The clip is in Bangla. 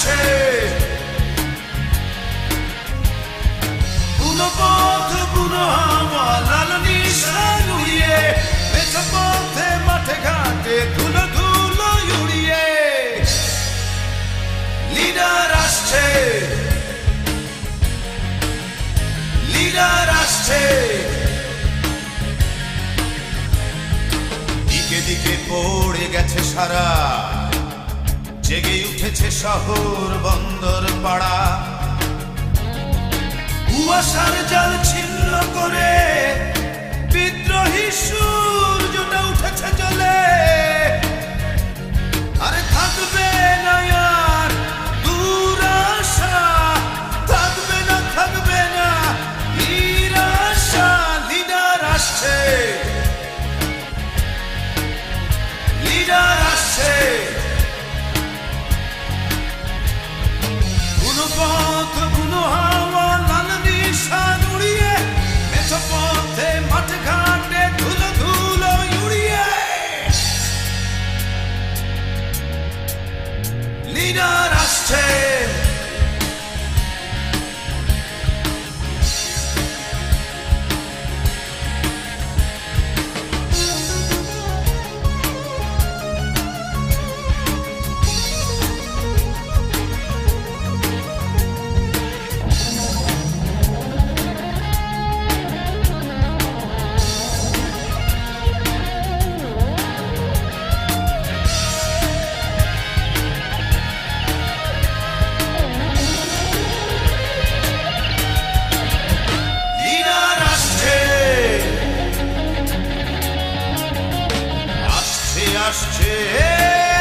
আসছে, বুনো পথ বুনো হাওয়া লাল নিশান উড়িয়ে, মেছো পথে মাঠে ঘাটে ধুলো ধুলো উড়িয়ে। লিডার আসছে, লিডার আসছে, দিকে দিকে পড়ে গেছে সারা, জেগে উঠেছে শহর বন্দর পাড়া। কুয়াশার জাল ছিন্ন করে বিদ্রোহী সূর্যটা উঠেছে জ্বলে। আরে থাকবে না আর দুরাশা, থাকবে না নিরাশা। লিডার আসছে, লিডার আসছে, বুনো পথ বুনো হাওয়া লাল নিশান উড়িয়ে, মেছো পথে মাঠে ঘাটে ধুলো ধুলো উড়িয়ে। লিডার আসছে, আসছে